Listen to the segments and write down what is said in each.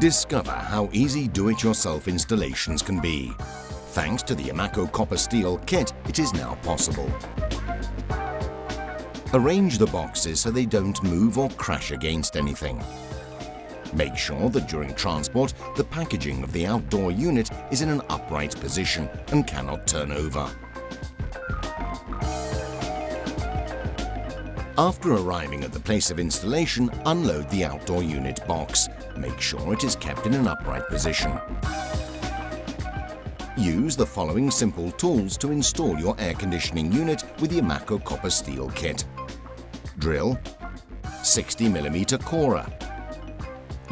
Discover how easy do-it-yourself installations can be. Thanks to the IMACO copper steel kit, it is now possible. Arrange the boxes so they don't move or crash against anything. Make sure that during transport, the packaging of the outdoor unit is in an upright position and cannot turn over. After arriving at the place of installation, unload the outdoor unit box. Make sure it is kept in an upright position. Use the following simple tools to install your air conditioning unit with the IMACO copper steel kit. Drill, 60mm corer,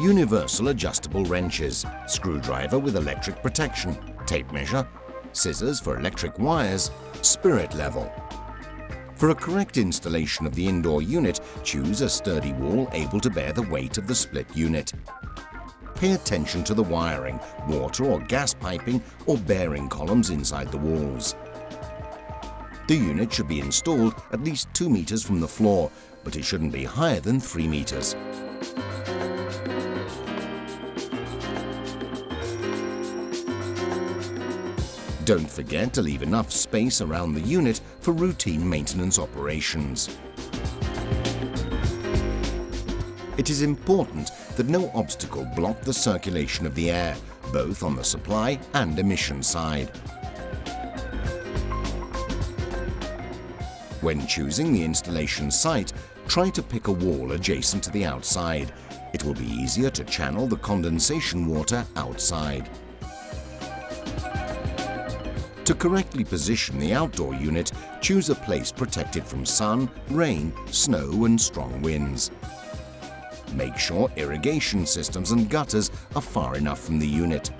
universal adjustable wrenches, screwdriver with electric protection, tape measure, scissors for electric wires, spirit level. For a correct installation of the indoor unit, choose a sturdy wall able to bear the weight of the split unit. Pay attention to the wiring, water or gas piping or bearing columns inside the walls. The unit should be installed at least 2 meters from the floor, but it shouldn't be higher than 3 meters. Don't forget to leave enough space around the unit for routine maintenance operations. It is important that no obstacle block the circulation of the air, both on the supply and emission side. When choosing the installation site, try to pick a wall adjacent to the outside. It will be easier to channel the condensation water outside. To correctly position the outdoor unit, choose a place protected from sun, rain, snow and strong winds. Make sure irrigation systems and gutters are far enough from the unit.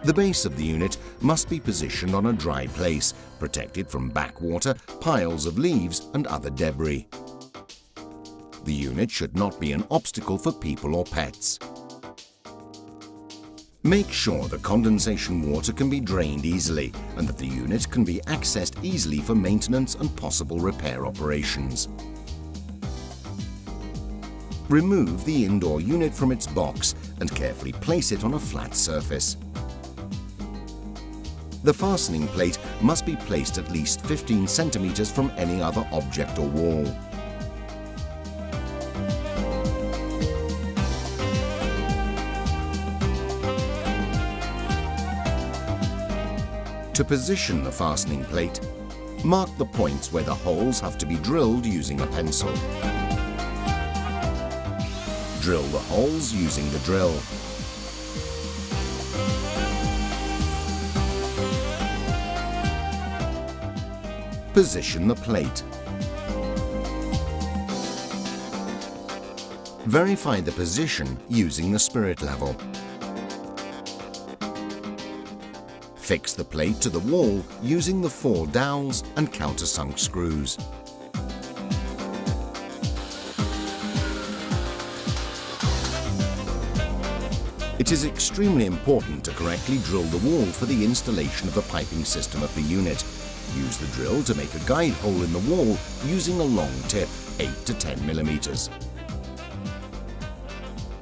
The base of the unit must be positioned on a dry place, protected from backwater, piles of leaves and other debris. The unit should not be an obstacle for people or pets. Make sure the condensation water can be drained easily and that the unit can be accessed easily for maintenance and possible repair operations. Remove the indoor unit from its box and carefully place it on a flat surface. The fastening plate must be placed at least 15 centimeters from any other object or wall. To position the fastening plate, mark the points where the holes have to be drilled using a pencil. Drill the holes using the drill. Position the plate. Verify the position using the spirit level. Fix the plate to the wall using the 4 dowels and countersunk screws. It is extremely important to correctly drill the wall for the installation of the piping system of the unit. Use the drill to make a guide hole in the wall using a long tip, 8 to 10 millimeters.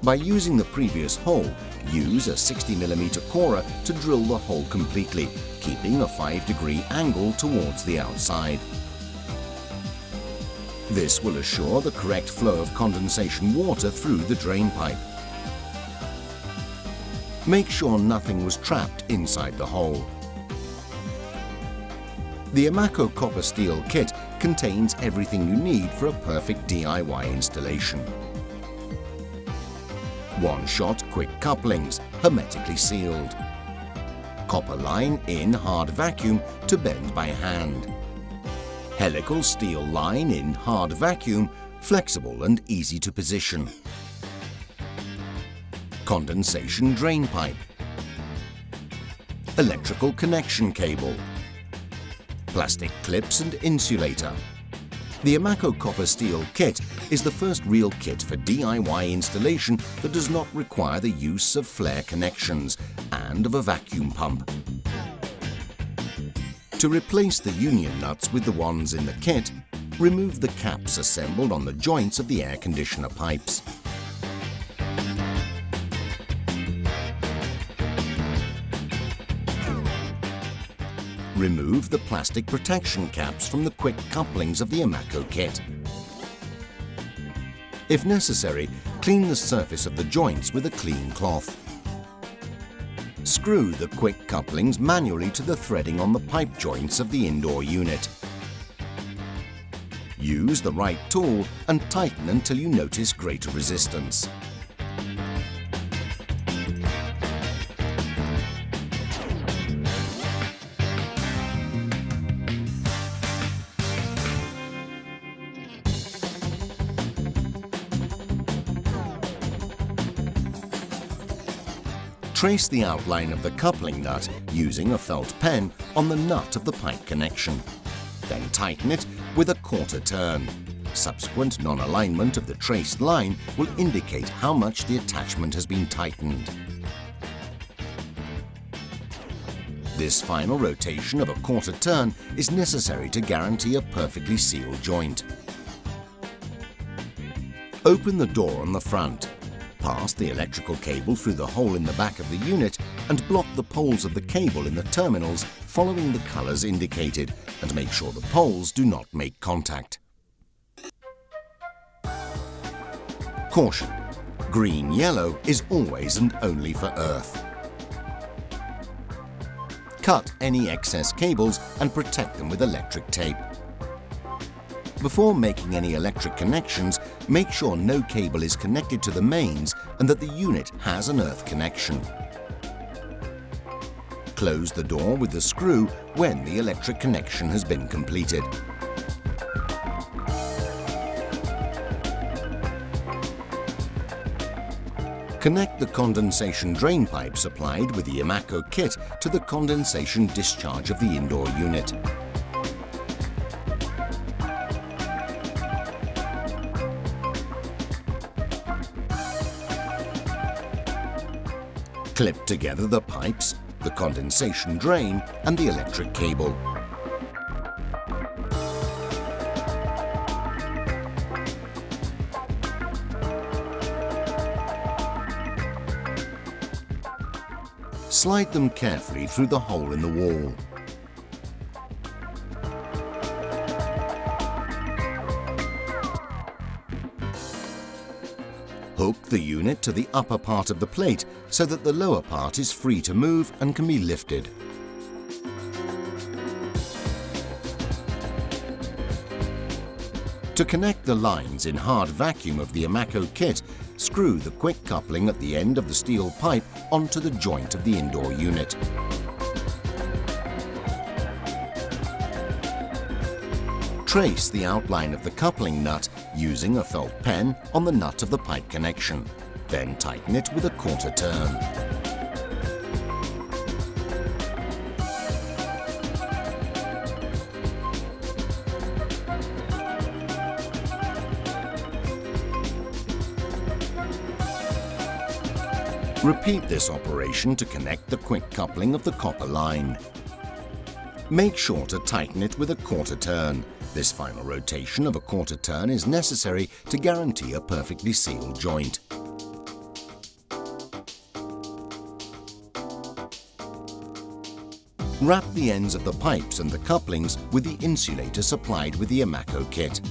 By using the previous hole, use a 60mm corer to drill the hole completely, keeping a 5-degree angle towards the outside. This will assure the correct flow of condensation water through the drain pipe. Make sure nothing was trapped inside the hole. The IMACO copper steel kit contains everything you need for a perfect DIY installation. One-shot quick couplings, hermetically sealed. Copper line in hard vacuum to bend by hand. Helical steel line in hard vacuum, flexible and easy to position. Condensation drain pipe. Electrical connection cable. Plastic clips and insulator. The IMACO copper steel kit is the first real kit for DIY installation that does not require the use of flare connections and of a vacuum pump. To replace the union nuts with the ones in the kit, remove the caps assembled on the joints of the air conditioner pipes. Remove the plastic protection caps from the quick couplings of the IMACO kit. If necessary, clean the surface of the joints with a clean cloth. Screw the quick couplings manually to the threading on the pipe joints of the indoor unit. Use the right tool and tighten until you notice greater resistance. Trace the outline of the coupling nut using a felt pen on the nut of the pipe connection. Then tighten it with a quarter turn. Subsequent non-alignment of the traced line will indicate how much the attachment has been tightened. This final rotation of a quarter turn is necessary to guarantee a perfectly sealed joint. Open the door on the front. Pass the electrical cable through the hole in the back of the unit and block the poles of the cable in the terminals following the colours indicated, and make sure the poles do not make contact. Caution: green-yellow is always and only for earth. Cut any excess cables and protect them with electric tape. Before making any electric connections, make sure no cable is connected to the mains and that the unit has an earth connection. Close the door with the screw when the electric connection has been completed. Connect the condensation drain pipe supplied with the IMACO kit to the condensation discharge of the indoor unit. Clip together the pipes, the condensation drain and the electric cable. Slide them carefully through the hole in the wall. Hook the unit to the upper part of the plate so that the lower part is free to move and can be lifted. To connect the lines in hard vacuum of the IMACO kit, screw the quick coupling at the end of the steel pipe onto the joint of the indoor unit. Trace the outline of the coupling nut using a felt pen on the nut of the pipe connection. Then tighten it with a quarter turn. Repeat this operation to connect the quick coupling of the copper line. Make sure to tighten it with a quarter turn. This final rotation of a quarter turn is necessary to guarantee a perfectly sealed joint. Wrap the ends of the pipes and the couplings with the insulator supplied with the IMACO kit.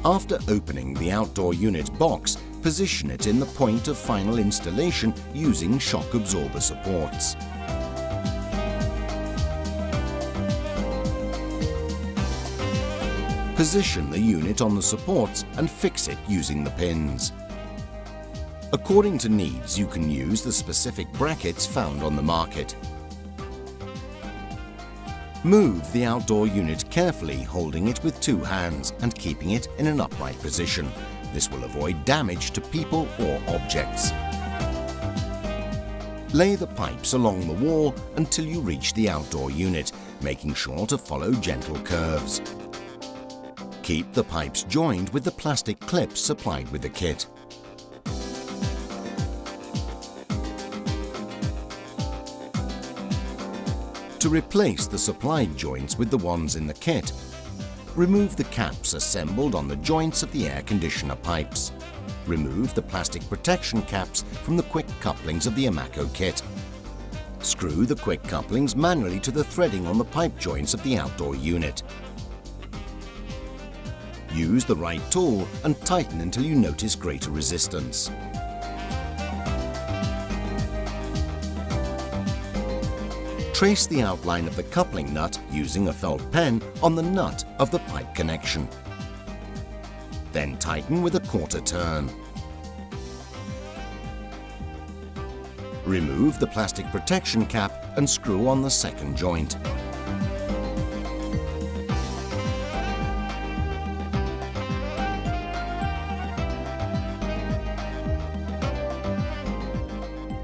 After opening the outdoor unit box, position it in the point of final installation using shock absorber supports. Position the unit on the supports and fix it using the pins. According to needs, you can use the specific brackets found on the market. Move the outdoor unit carefully, holding it with two hands and keeping it in an upright position. This will avoid damage to people or objects. Lay the pipes along the wall until you reach the outdoor unit, making sure to follow gentle curves. Keep the pipes joined with the plastic clips supplied with the kit. To replace the supplied joints with the ones in the kit, remove the caps assembled on the joints of the air conditioner pipes. Remove the plastic protection caps from the quick couplings of the IMACO kit. Screw the quick couplings manually to the threading on the pipe joints of the outdoor unit. Use the right tool and tighten until you notice greater resistance. Trace the outline of the coupling nut using a felt pen on the nut of the pipe connection. Then tighten with a quarter turn. Remove the plastic protection cap and screw on the second joint.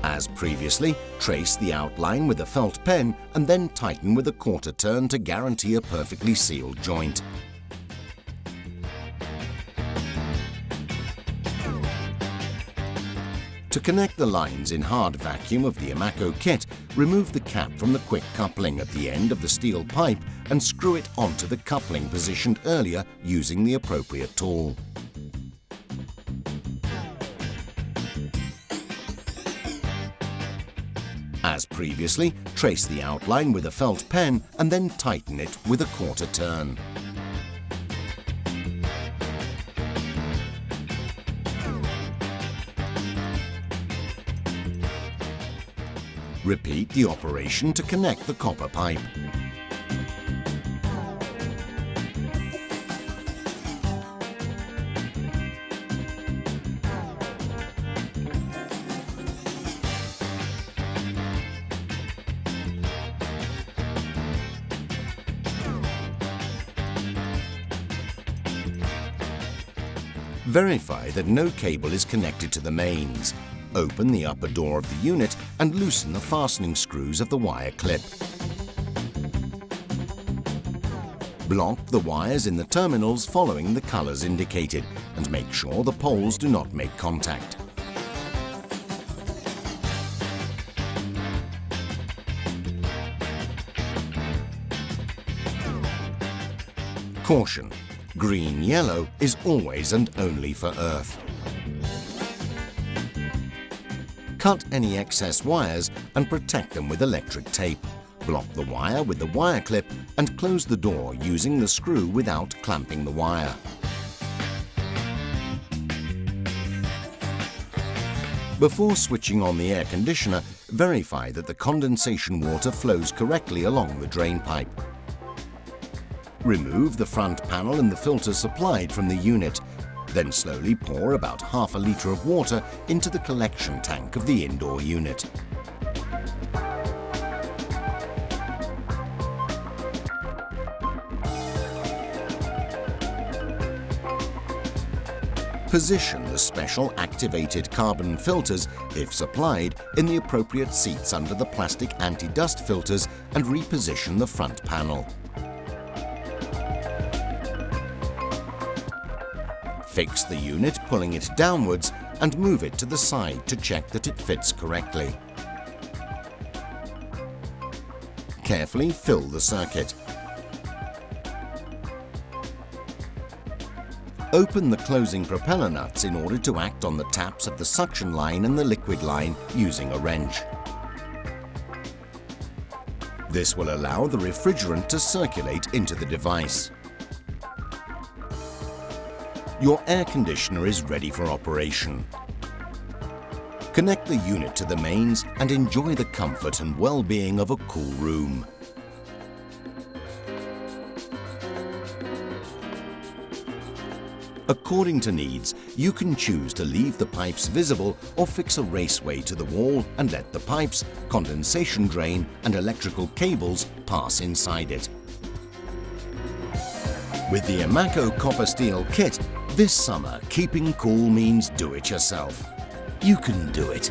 As previously, trace the outline with a felt pen and then tighten with a quarter turn to guarantee a perfectly sealed joint. To connect the lines in hard vacuum of the IMACO kit, remove the cap from the quick coupling at the end of the steel pipe and screw it onto the coupling positioned earlier using the appropriate tool. As previously, trace the outline with a felt pen and then tighten it with a quarter turn. Repeat the operation to connect the copper pipe. Verify that no cable is connected to the mains. Open the upper door of the unit and loosen the fastening screws of the wire clip. Block the wires in the terminals following the colors indicated and make sure the poles do not make contact. Caution: green-yellow is always and only for earth. Cut any excess wires and protect them with electric tape. Block the wire with the wire clip and close the door using the screw without clamping the wire. Before switching on the air conditioner, verify that the condensation water flows correctly along the drain pipe. Remove the front panel and the filter supplied from the unit. Then slowly pour about half a litre of water into the collection tank of the indoor unit. Position the special activated carbon filters, if supplied, in the appropriate seats under the plastic anti-dust filters and reposition the front panel. Fix the unit, pulling it downwards, and move it to the side to check that it fits correctly. Carefully fill the circuit. Open the closing propeller nuts in order to act on the taps of the suction line and the liquid line using a wrench. This will allow the refrigerant to circulate into the device. Your air conditioner is ready for operation. Connect the unit to the mains and enjoy the comfort and well-being of a cool room. According to needs, you can choose to leave the pipes visible or fix a raceway to the wall and let the pipes, condensation drain and electrical cables pass inside it. With the IMACO copper steel kit, this summer keeping cool means do it yourself. You can do it.